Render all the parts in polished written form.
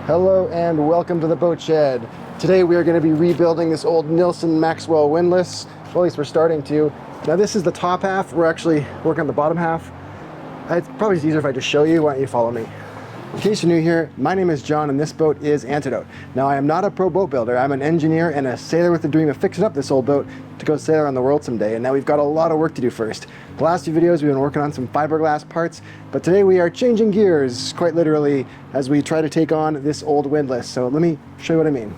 Hello and welcome to the boat shed. Today we are going to be rebuilding this old Nilsson Maxwell Windlass. Well, at least we're starting to. Now this is the top half. We're actually working on the bottom half. It's probably easier if I just show you. Why don't you follow me? In case you're new here, my name is John and this boat is Antidote. Now I am not a pro boat builder. I'm an engineer and a sailor with the dream of fixing up this old boat to go sail around the world someday. And now we've got a lot of work to do first. The last few videos we've been working on some fiberglass parts, but today we are changing gears, quite literally, as we try to take on this old windlass. So let me show you what I mean.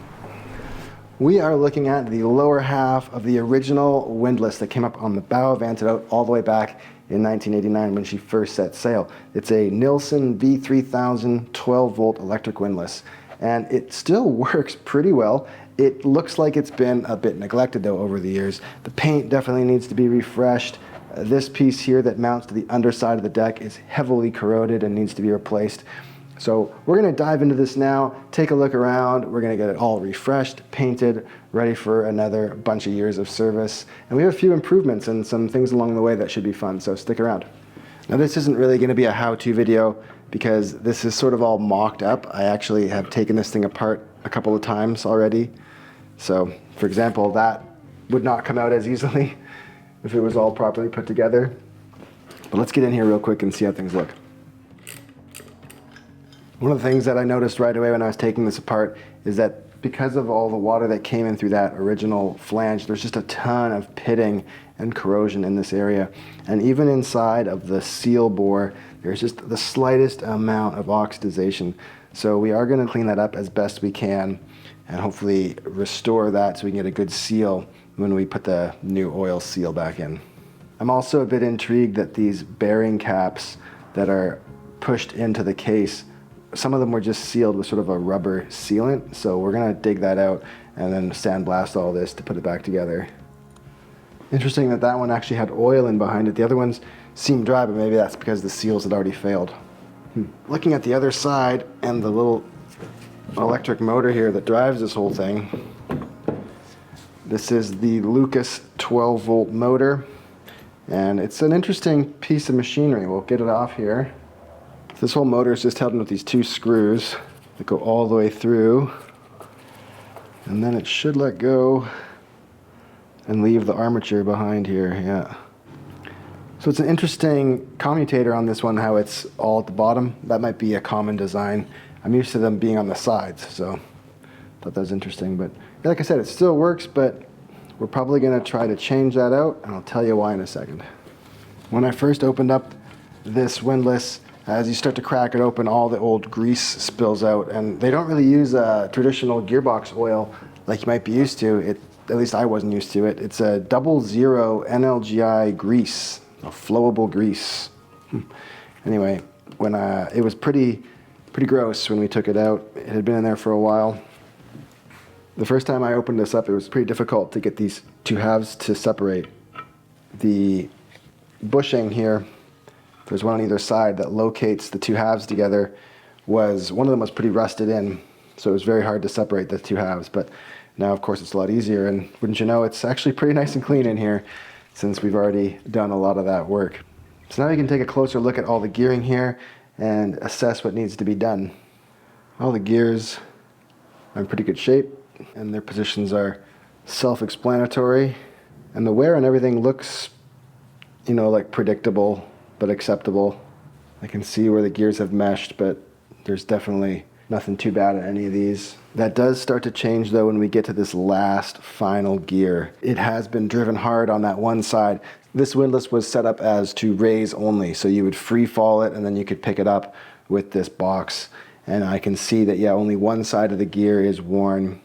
We are looking at the lower half of the original windlass that came up on the bow of Antidote all the way back in 1989 when she first set sail. It's a Nilsson V3000 12-volt electric windlass, and it still works pretty well. It looks like it's been a bit neglected though over the years. The paint definitely needs to be refreshed. This piece here that mounts to the underside of the deck is heavily corroded and needs to be replaced. So we're going to dive into this now, take a look around. We're going to get it all refreshed, painted, ready for another bunch of years of service. And we have a few improvements and some things along the way that should be fun, so stick around. Now this isn't really going to be a how-to video because this is sort of all mocked up. I actually have taken this thing apart a couple of times already. So, for example, that would not come out as easily if it was all properly put together. But let's get in here real quick and see how things look. One of the things that I noticed right away when I was taking this apart is that because of all the water that came in through that original flange, there's just a ton of pitting and corrosion in this area. And even inside of the seal bore, there's just the slightest amount of oxidization. So we are going to clean that up as best we can and hopefully restore that so we can get a good seal when we put the new oil seal back in. I'm also a bit intrigued that these bearing caps that are pushed into the case, some of them were just sealed with sort of a rubber sealant, so we're going to dig that out and then sandblast all this to put it back together. Interesting that that one actually had oil in behind it. The other ones seemed dry, but maybe that's because the seals had already failed. Looking at the other side and the little electric motor here that drives this whole thing, this is the Lucas 12-volt motor, and it's an interesting piece of machinery. We'll get it off here. This whole motor is just held in with these two screws that go all the way through, and then it should let go and leave the armature behind here. Yeah. So it's an interesting commutator on this one, how it's all at the bottom. That might be a common design. I'm used to them being on the sides, so I thought that was interesting. But like I said, it still works, but we're probably going to try to change that out, and I'll tell you why in a second. When I first opened up this windlass, as you start to crack it open, all the old grease spills out, and they don't really use a traditional gearbox oil like you might be used to. At least I wasn't used to it. It's a 00 NLGI grease, a flowable grease. Anyway, when it was pretty gross when we took it out. It had been in there for a while. The first time I opened this up, it was pretty difficult to get these two halves to separate. The bushing here, there's one on either side that locates the two halves together, one of them was pretty rusted in, so it was very hard to separate the two halves. But now, of course, it's a lot easier, and wouldn't you know, it's actually pretty nice and clean in here since we've already done a lot of that work. So now we can take a closer look at all the gearing here and assess what needs to be done. All the gears are in pretty good shape, and their positions are self-explanatory, and the wear and everything looks, you know, like predictable but acceptable. I can see where the gears have meshed, but there's definitely nothing too bad at any of these. That does start to change though when we get to this last final gear. It has been driven hard on that one side. This windlass was set up as to raise only, so you would free fall it and then you could pick it up with this box. And I can see that, yeah, only one side of the gear is worn.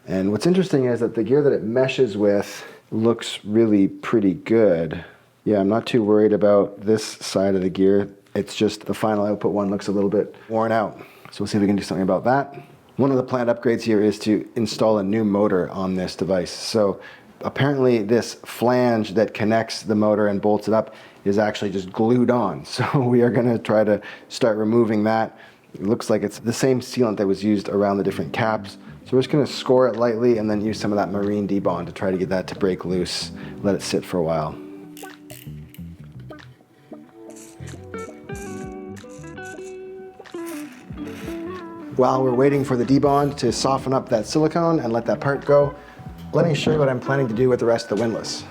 And what's interesting is that the gear that it meshes with looks really pretty good. Yeah, I'm not too worried about this side of the gear. It's just the final output one looks a little bit worn out. So we'll see if we can do something about that. One of the planned upgrades here is to install a new motor on this device. So apparently this flange that connects the motor and bolts it up is actually just glued on. So we are going to try to start removing that. It looks like it's the same sealant that was used around the different caps. So we're just going to score it lightly and then use some of that marine debond to try to get that to break loose, let it sit for a while. while we're waiting for the debond to soften up that silicone and let that part go, let me show you what I'm planning to do with the rest of the windlass.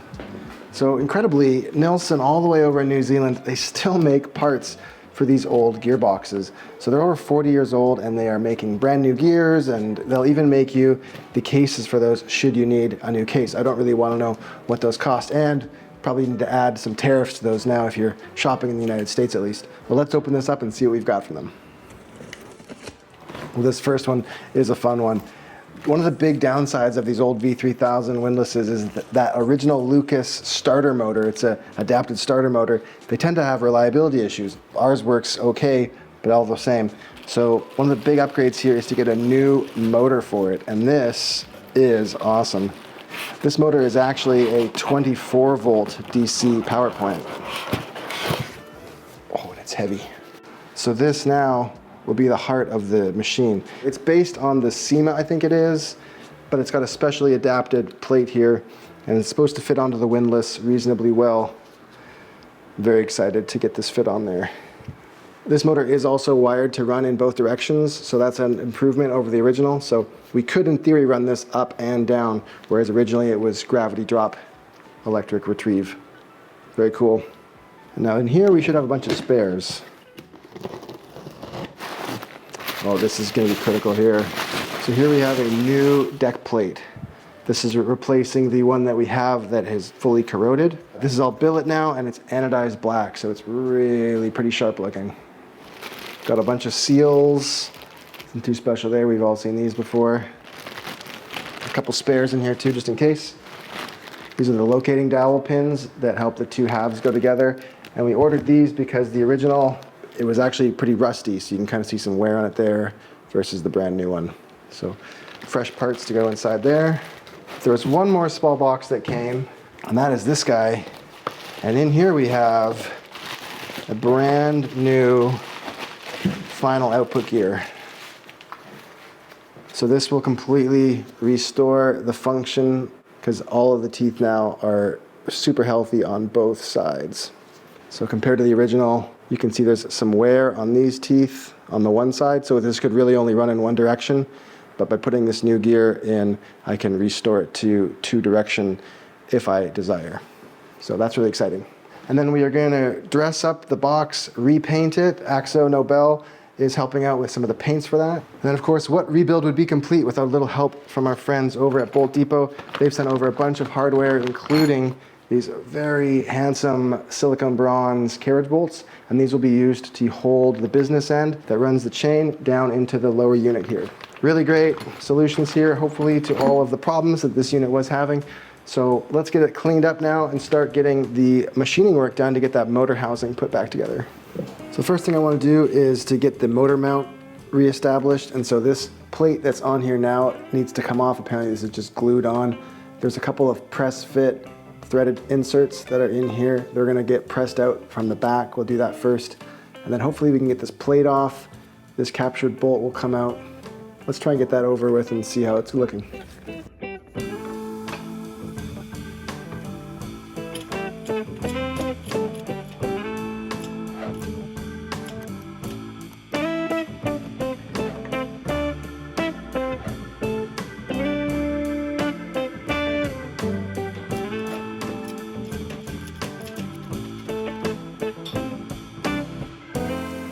So incredibly, Nilsson all the way over in New Zealand, they still make parts for these old gearboxes. So they're over 40 years old and they are making brand new gears, and they'll even make you the cases for those should you need a new case. I don't really want to know what those cost, and probably need to add some tariffs to those now if you're shopping in the United States at least. But let's open this up and see what we've got from them. Well, this first one is a fun one. One of the big downsides of these old V3000 windlasses is that original Lucas starter motor. It's an adapted starter motor. They tend to have reliability issues. Ours works okay, but all the same. So one of the big upgrades here is to get a new motor for it, and this is awesome. This motor is actually a 24 volt DC power plant. Oh, and it's heavy. So this now will be the heart of the machine. It's based on the SEMA, I think it is, but it's got a specially adapted plate here, and it's supposed to fit onto the windlass reasonably well. Very excited to get this fit on there. This motor is also wired to run in both directions, so that's an improvement over the original. So we could, in theory, run this up and down, whereas originally it was gravity drop, electric retrieve. Very cool. And now in here we should have a bunch of spares. Oh, this is going to be critical here. So here we have a new deck plate. This is replacing the one that we have that is fully corroded. This is all billet now, and it's anodized black, so it's really pretty sharp looking. Got a bunch of seals. Nothing too special there. We've all seen these before. A couple spares in here too, just in case. These are the locating dowel pins that help the two halves go together. And we ordered these because the original, it was actually pretty rusty, so you can kind of see some wear on it there versus the brand new one. So fresh parts to go inside there. There was one more small box that came, and that is this guy. And in here we have a brand new final output gear. So this will completely restore the function because all of the teeth now are super healthy on both sides. So compared to the original, you can see there's some wear on these teeth on the one side, so this could really only run in one direction. But by putting this new gear in, I can restore it to two direction if I desire. So that's really exciting. And then we are going to dress up the box, repaint it. AkzoNobel is helping out with some of the paints for that. And then of course, what rebuild would be complete without a little help from our friends over at Bolt Depot? They've sent over a bunch of hardware, including these very handsome silicone bronze carriage bolts, and these will be used to hold the business end that runs the chain down into the lower unit here. Really great solutions here, hopefully, to all of the problems that this unit was having. So let's get it cleaned up now and start getting the machining work done to get that motor housing put back together. So the first thing I want to do is to get the motor mount reestablished, and so this plate that's on here now needs to come off. Apparently this is just glued on. There's a couple of press fit threaded inserts that are in here. They're going to get pressed out from the back. We'll do that first, and then hopefully we can get this plate off. This captured bolt will come out. Let's try and get that over with and see how it's looking.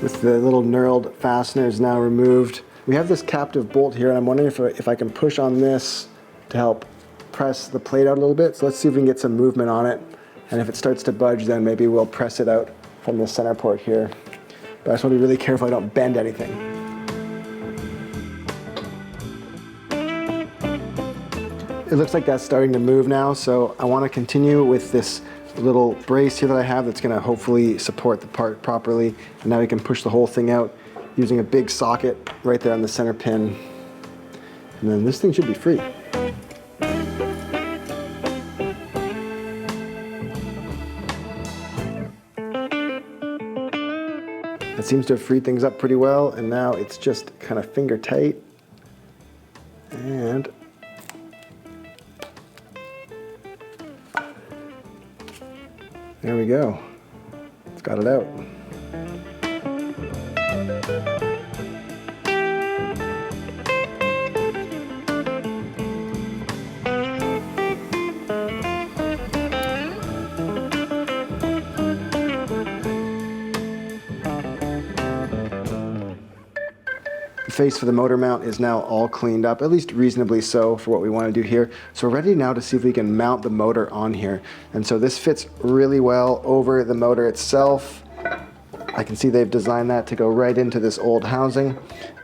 With the little knurled fasteners now removed, we have this captive bolt here, and I'm wondering if I can push on this to help press the plate out a little bit. So let's see if we can get some movement on it. And if it starts to budge, then maybe we'll press it out from the center port here. But I just want to be really careful I don't bend anything. It looks like that's starting to move now, so I want to continue with this little brace here that I have that's going to hopefully support the part properly. And now we can push the whole thing out using a big socket right there on the center pin. And then this thing should be free. It seems to have freed things up pretty well, and now it's just kind of finger tight. And there we go. It's got it out. face for the motor mount is now all cleaned up, at least reasonably so for what we want to do here. So we're ready now to see if we can mount the motor on here. And so this fits really well over the motor itself. I can see they've designed that to go right into this old housing.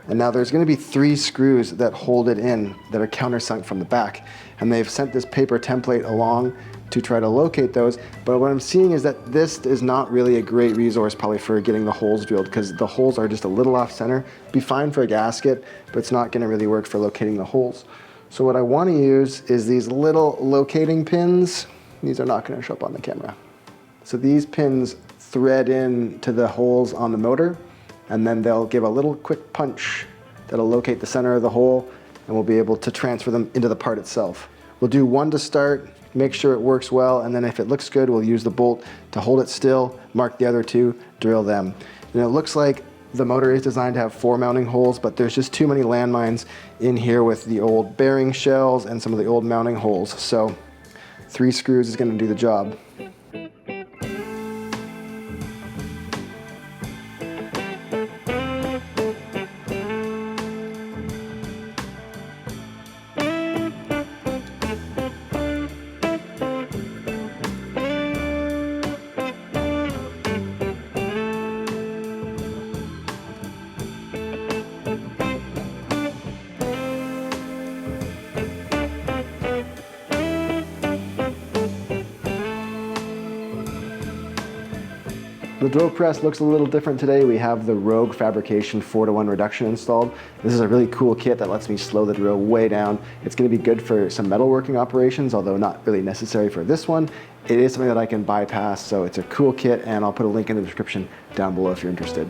And now there's going to be 3 screws that hold it in that are countersunk from the back. And they've sent this paper template along to try to locate those. But what I'm seeing is that this is not really a great resource probably for getting the holes drilled, because the holes are just a little off center. Be fine for a gasket, but it's not going to really work for locating the holes. So what I want to use is these little locating pins. These are not going to show up on the camera. So these pins thread in to the holes on the motor, and then they'll give a little quick punch that'll locate the center of the hole, and we'll be able to transfer them into the part itself. We'll do one to start, make sure it works well, and then if it looks good, we'll use the bolt to hold it still, mark the other 2, drill them. And it looks like the motor is designed to have 4 mounting holes, but there's just too many landmines in here with the old bearing shells and some of the old mounting holes. So 3 screws is going to do the job. The drill press looks a little different today. We have the Rogue Fabrication 4-to-1 reduction installed. This is a really cool kit that lets me slow the drill way down. It's going to be good for some metalworking operations, although not really necessary for this one. It is something that I can bypass, so it's a cool kit, and I'll put a link in the description down below if you're interested.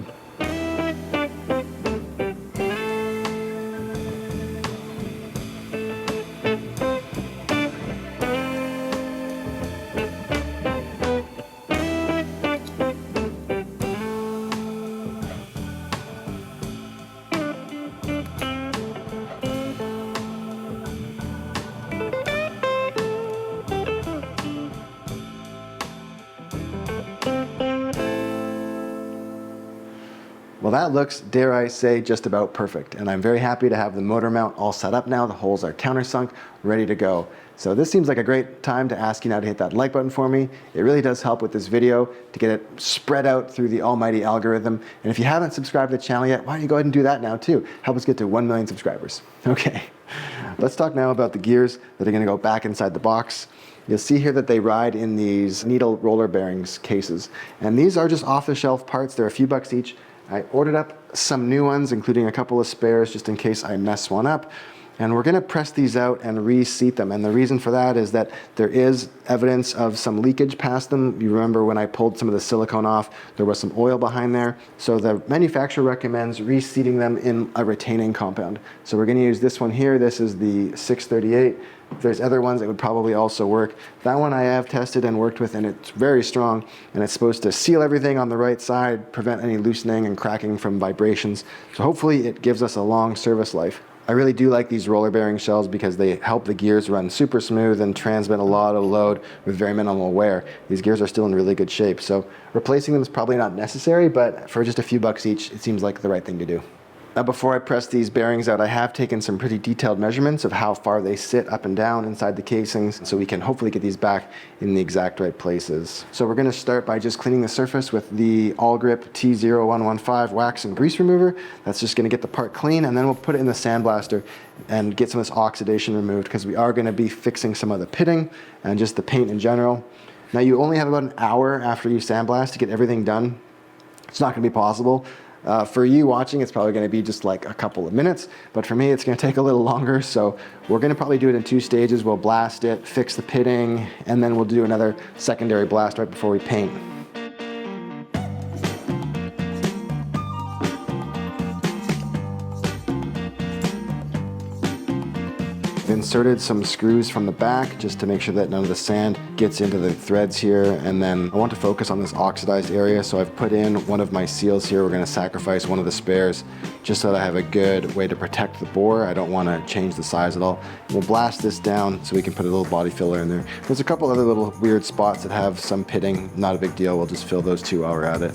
Well, that looks, dare I say, just about perfect. And I'm very happy to have the motor mount all set up now. The holes are countersunk, ready to go. So this seems like a great time to ask you now to hit that like button for me. It really does help with this video to get it spread out through the almighty algorithm. And if you haven't subscribed to the channel yet, why don't you go ahead and do that now too? Help us get to 1 million subscribers. Okay, let's talk now about the gears that are going to go back inside the box. You'll see here that they ride in these needle roller bearings cases. And these are just off-the-shelf parts. They're a few bucks each. I ordered up some new ones, including a couple of spares just in case I mess one up. And we're going to press these out and reseat them. And the reason for that is that there is evidence of some leakage past them. You remember when I pulled some of the silicone off, there was some oil behind there. So the manufacturer recommends reseating them in a retaining compound. So we're going to use this one here. This is the 638. If there's other ones that would probably also work. That one I have tested and worked with, and it's very strong, and it's supposed to seal everything on the right side, prevent any loosening and cracking from vibrations. So hopefully it gives us a long service life. I really do like these roller bearing shells because they help the gears run super smooth and transmit a lot of load with very minimal wear. These gears are still in really good shape, so replacing them is probably not necessary, but for just a few bucks each, it seems like the right thing to do. Now before I press these bearings out, I have taken some pretty detailed measurements of how far they sit up and down inside the casings, so we can hopefully get these back in the exact right places. So we're going to start by just cleaning the surface with the All Grip T0115 wax and grease remover. That's just going to get the part clean, and then we'll put it in the sandblaster and get some of this oxidation removed, because we are going to be fixing some of the pitting and just the paint in general. Now you only have about an hour after you sandblast to get everything done. It's not going to be possible. For you watching, it's probably going to be just like a couple of minutes, but for me, it's going to take a little longer. So we're going to probably do it in 2 stages. We'll blast it, fix the pitting, and then we'll do another secondary blast right before we paint. Inserted some screws from the back just to make sure that none of the sand gets into the threads here, and then I want to focus on this oxidized area, so I've put in one of my seals here. We're going to sacrifice one of the spares just so that I have a good way to protect the bore. I don't want to change the size at all. We'll blast this down so we can put a little body filler in there. There's a couple other little weird spots that have some pitting, not a big deal. We'll just fill those too while we're at it.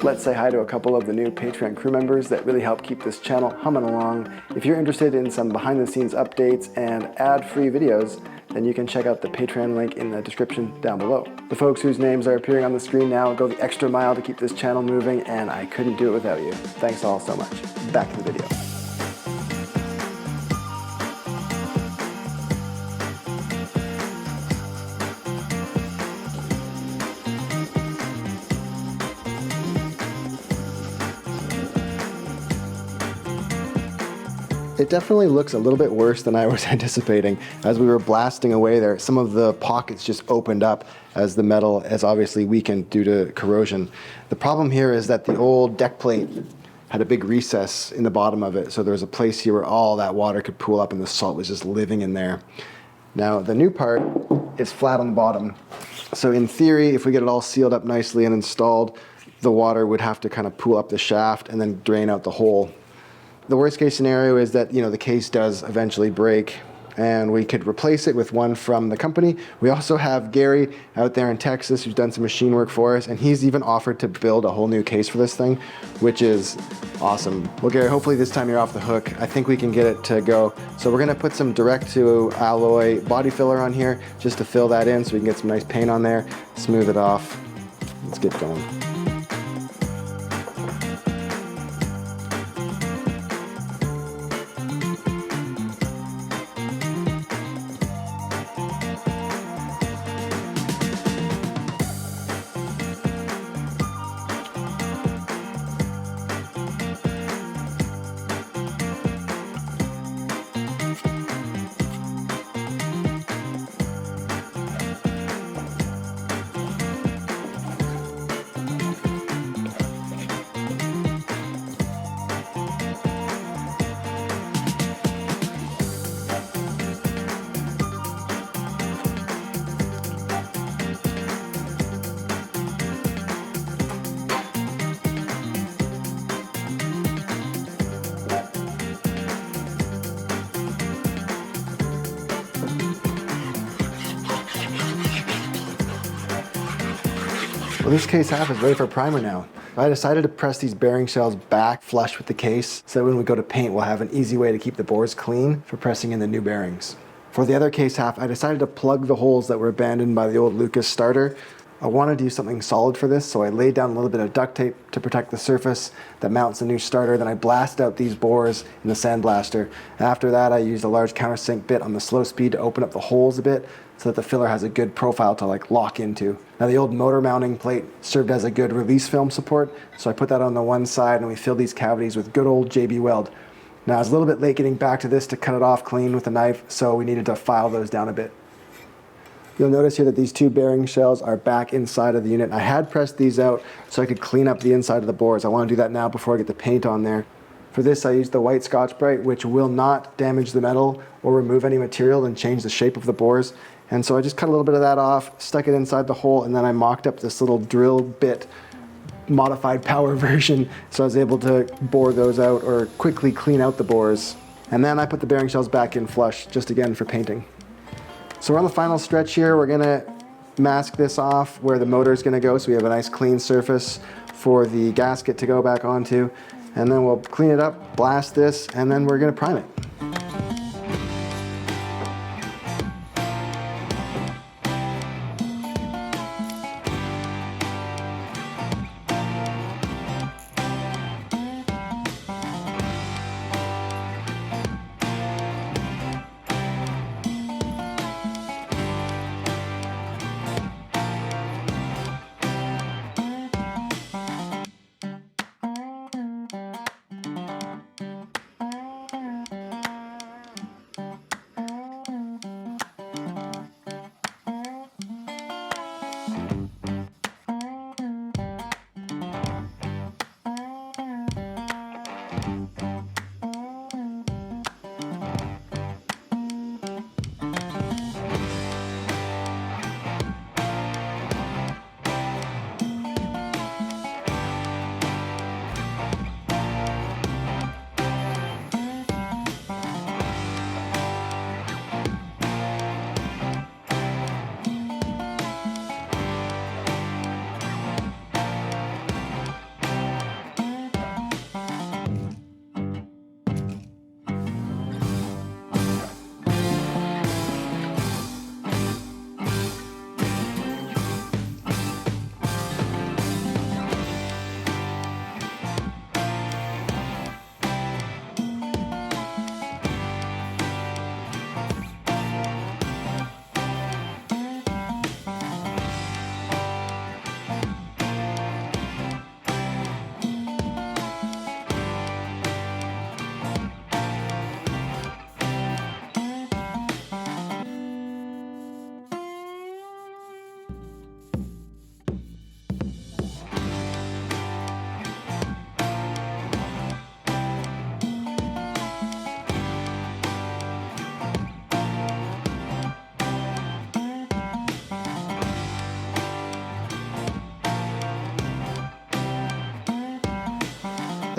Let's say hi to a couple of the new Patreon crew members that really help keep this channel humming along. If you're interested in some behind-the-scenes updates and ad-free videos, then you can check out the Patreon link in the description down below. The folks whose names are appearing on the screen now go the extra mile to keep this channel moving, and I couldn't do it without you. Thanks all so much. Back to the video. It definitely looks a little bit worse than I was anticipating. As we were blasting away there, some of the pockets just opened up as the metal has obviously weakened due to corrosion. The problem here is that the old deck plate had a big recess in the bottom of it, so there was a place here where all that water could pool up and the salt was just living in there. Now the new part is flat on the bottom, so in theory, if we get it all sealed up nicely and installed, the water would have to kind of pool up the shaft and then drain out the hole. The worst case scenario is that, the case does eventually break and we could replace it with one from the company. We also have Gary out there in Texas who's done some machine work for us, and he's even offered to build a whole new case for this thing, which is awesome. Well, Gary, hopefully this time you're off the hook. I think we can get it to go. So we're gonna put some direct to alloy body filler on here just to fill that in so we can get some nice paint on there, smooth it off. Let's get going. Well, this case half is ready for primer now. I decided to press these bearing shells back flush with the case so that when we go to paint, we'll have an easy way to keep the bores clean for pressing in the new bearings. For the other case half, I decided to plug the holes that were abandoned by the old Lucas starter. I want to do something solid for this, so I laid down a little bit of duct tape to protect the surface that mounts the new starter. Then I blasted out these bores in the sandblaster. After that, I used a large countersink bit on the slow speed to open up the holes a bit so that the filler has a good profile to lock into. Now the old motor mounting plate served as a good release film support, so I put that on the one side and we filled these cavities with good old JB Weld. Now I was a little bit late getting back to this to cut it off clean with a knife, so we needed to file those down a bit. You'll notice here that these two bearing shells are back inside of the unit. I had pressed these out so I could clean up the inside of the bores. I want to do that now before I get the paint on there. For this, I used the white Scotch-Brite, which will not damage the metal or remove any material and change the shape of the bores. And so I just cut a little bit of that off, stuck it inside the hole, and then I mocked up this little drill bit modified power version, so I was able to bore those out or quickly clean out the bores. And then I put the bearing shells back in flush, just again for painting. So we're on the final stretch here. We're gonna mask this off where the motor is gonna go, so we have a nice clean surface for the gasket to go back onto. And then we'll clean it up, blast this, and then we're gonna prime it.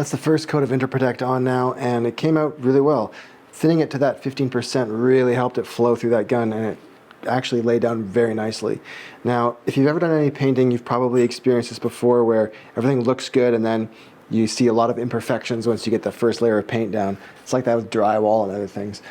That's the first coat of Interprotect on now, and it came out really well. Thinning it to that 15% really helped it flow through that gun, and it actually laid down very nicely. Now, if you've ever done any painting, you've probably experienced this before where everything looks good and then you see a lot of imperfections once you get the first layer of paint down. It's like that with drywall and other things.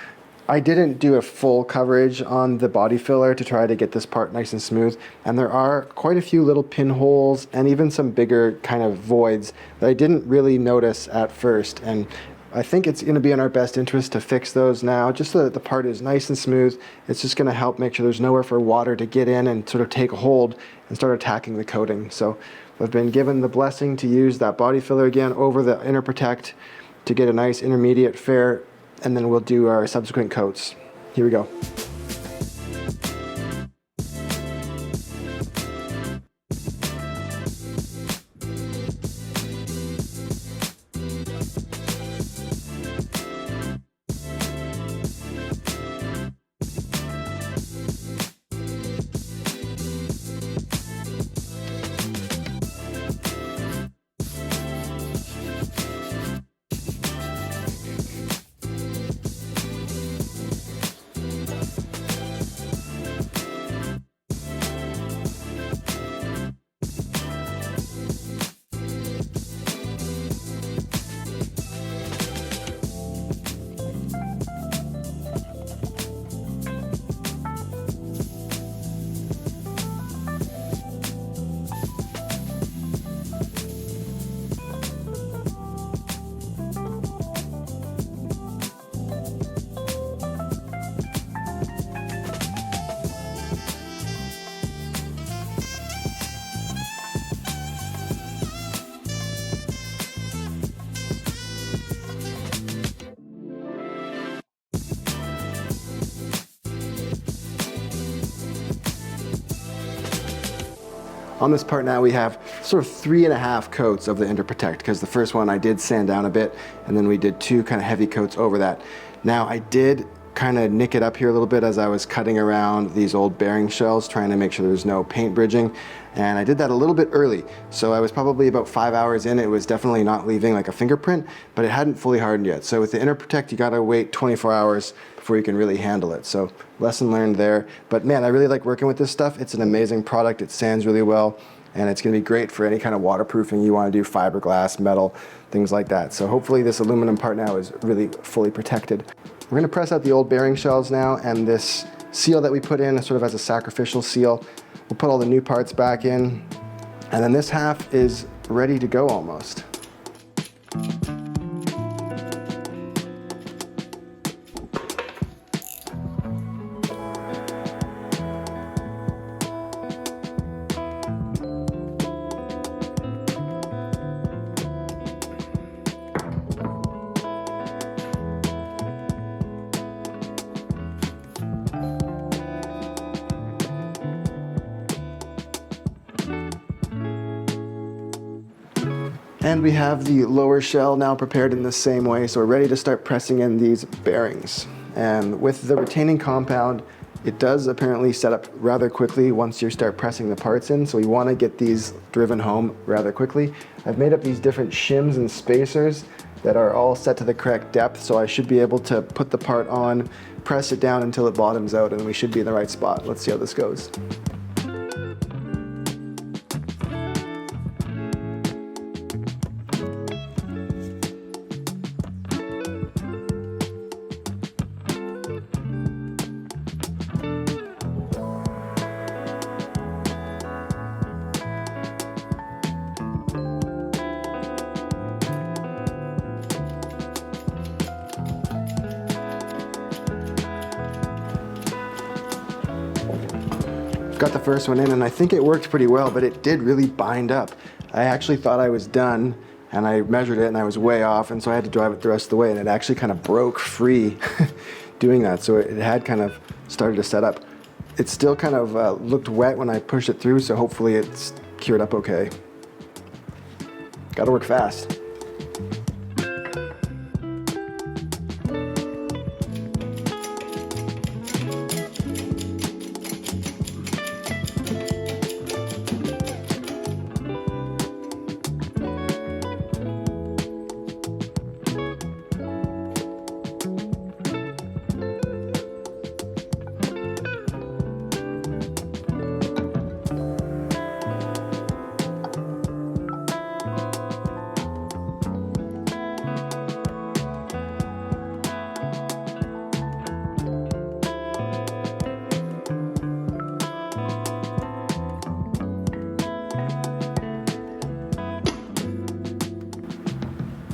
I didn't do a full coverage on the body filler to try to get this part nice and smooth, and there are quite a few little pinholes and even some bigger kind of voids that I didn't really notice at first, and I think it's going to be in our best interest to fix those now, just so that the part is nice and smooth. It's just going to help make sure there's nowhere for water to get in and sort of take a hold and start attacking the coating. So I've been given the blessing to use that body filler again over the Interprotect to get a nice intermediate fair, and then we'll do our subsequent coats. Here we go. On this part now we have sort of 3.5 coats of the Interprotect, because the first one I did sand down a bit and then we did 2 kind of heavy coats over that. Now I did kind of nick it up here a little bit as I was cutting around these old bearing shells, trying to make sure there's no paint bridging, and I did that a little bit early. So I was probably about 5 hours in. It was definitely not leaving like a fingerprint, but it hadn't fully hardened yet. So with the Interprotect you gotta wait 24 hours before you can really handle it. So lesson learned there. But man, I really like working with this stuff. It's an amazing product. It sands really well, and it's gonna be great for any kind of waterproofing you wanna do, fiberglass, metal, things like that. So hopefully this aluminum part now is really fully protected. We're gonna press out the old bearing shells now, and this seal that we put in sort of as a sacrificial seal. We'll put all the new parts back in, and then this half is ready to go almost. And we have the lower shell now prepared in the same way, so we're ready to start pressing in these bearings. And with the retaining compound, it does apparently set up rather quickly once you start pressing the parts in, so we want to get these driven home rather quickly. I've made up these different shims and spacers that are all set to the correct depth, so I should be able to put the part on, press it down until it bottoms out, and we should be in the right spot. Let's see how this goes. Got the first one in, and I think it worked pretty well, but it did really bind up. I actually thought I was done, and I measured it and I was way off, and so I had to drive it the rest of the way, and it actually kind of broke free doing that, so it had kind of started to set up. It still kind of looked wet when I pushed it through, so hopefully it's cured up okay. Gotta work fast.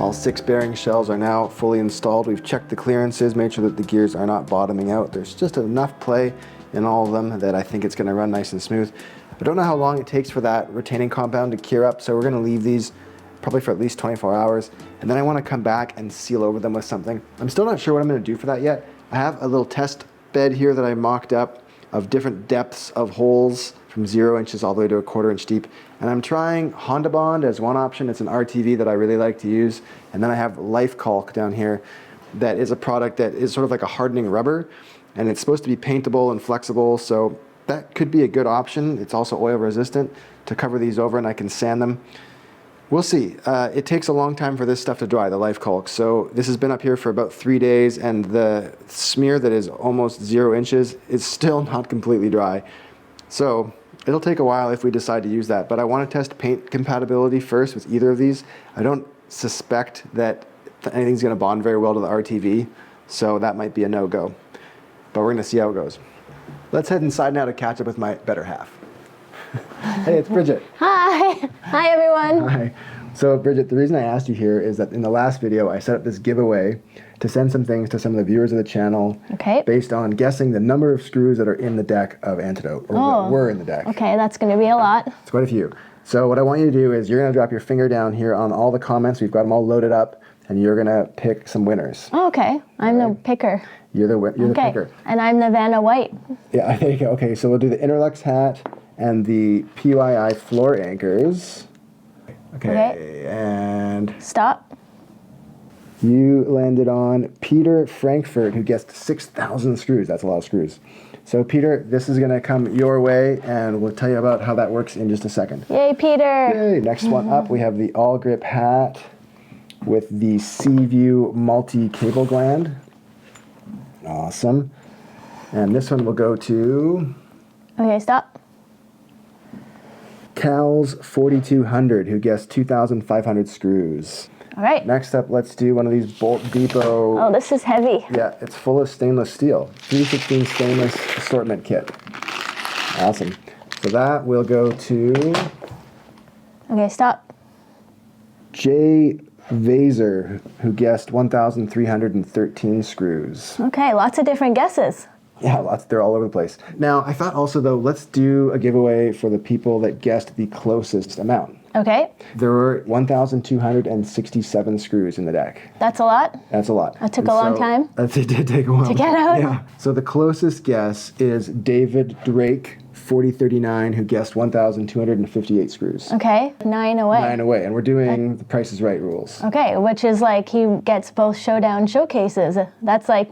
All 6 bearing shells are now fully installed. We've checked the clearances, made sure that the gears are not bottoming out. There's just enough play in all of them that I think it's gonna run nice and smooth. I don't know how long it takes for that retaining compound to cure up, so we're gonna leave these probably for at least 24 hours. And then I wanna come back and seal over them with something. I'm still not sure what I'm gonna do for that yet. I have a little test bed here that I mocked up of different depths of holes from 0 inches all the way to a 1/4 inch deep. And I'm trying Honda Bond as one option. It's an RTV that I really like to use. And then I have Life Caulk down here that is a product that is sort of like a hardening rubber, and it's supposed to be paintable and flexible, so that could be a good option. It's also oil resistant to cover these over, and I can sand them. We'll see. It takes a long time for this stuff to dry, the Life Caulk. So this has been up here for about 3 days, and the smear that is almost 0 inches is still not completely dry. So it'll take a while if we decide to use that, but I want to test paint compatibility first with either of these. I don't suspect that anything's going to bond very well to the RTV, so that might be a no-go. But we're going to see how it goes. Let's head inside now to catch up with my better half. Hey, it's Bridget. Hi. Hi, everyone. Hi. So, Bridget, the reason I asked you here is that in the last video, I set up this giveaway to send some things to some of the viewers of the channel based on guessing the number of screws that are in the deck of Antidote, or that were in the deck. Okay, that's going to be a lot. It's quite a few. So what I want you to do is you're going to drop your finger down here on all the comments. We've got them all loaded up, and you're going to pick some winners. Oh, okay. I'm the picker. You're the picker. And I'm the Vanna White. Yeah, there you go. Okay, so we'll do the Interlux hat and the PYI floor anchors. Okay, and... Stop. You landed on Peter Frankfurt, who guessed 6,000 screws. That's a lot of screws. So, Peter, this is going to come your way, and we'll tell you about how that works in just a second. Yay, Peter. Yay. Next one up, we have the All Grip hat with the Seaview multi-cable gland. Awesome. And this one will go to... Okay, stop. Cal's 4200, who guessed 2,500 screws. All right. Next up, let's do one of these Bolt Depot. Oh, this is heavy. Yeah, it's full of stainless steel. 316 stainless assortment kit. Awesome. So that will go to... Okay, stop. Jay Vaser, who guessed 1,313 screws. Okay, lots of different guesses. Yeah, lots. They're all over the place. Now, I thought also, though, let's do a giveaway for the people that guessed the closest amount. Okay. There were 1,267 screws in the deck. That's a lot? That's a lot. That took a long time? It did take a while. To get out? Yeah. So the closest guess is David Drake, 4039, who guessed 1,258 screws. Okay, 9 away. 9 away, and we're doing the Price is Right rules. Okay, which is like he gets both showdown showcases. That's like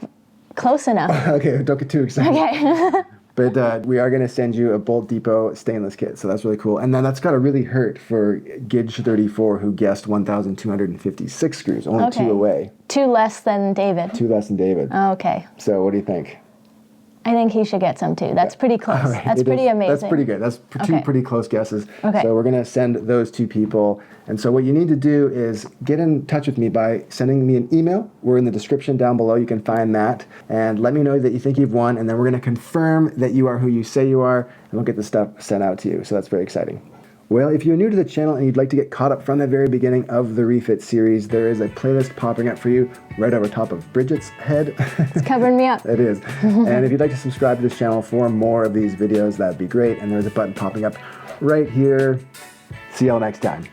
close enough. Okay, don't get too excited. Okay. But we are going to send you a Bolt Depot stainless kit, so that's really cool. And then that's got to really hurt for Gidge34, who guessed 1,256 screws, only 2 away. 2 less than David. 2 less than David. Okay. So what do you think? I think he should get some too. That's pretty close. Right. That's pretty amazing. That's pretty good. That's two pretty close guesses. Okay. So we're going to send those 2 people. And so what you need to do is get in touch with me by sending me an email. We're in the description down below. You can find that. And let me know that you think you've won. And then we're going to confirm that you are who you say you are. And we'll get the stuff sent out to you. So that's very exciting. Well, if you're new to the channel and you'd like to get caught up from the very beginning of the Refit series, there is a playlist popping up for you right over top of Bridget's head. It's covering me up. It is. And if you'd like to subscribe to this channel for more of these videos, that'd be great. And there's a button popping up right here. See y'all next time.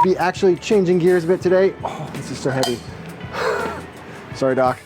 Be actually changing gears a bit today. Oh, this is so heavy. Sorry, Doc.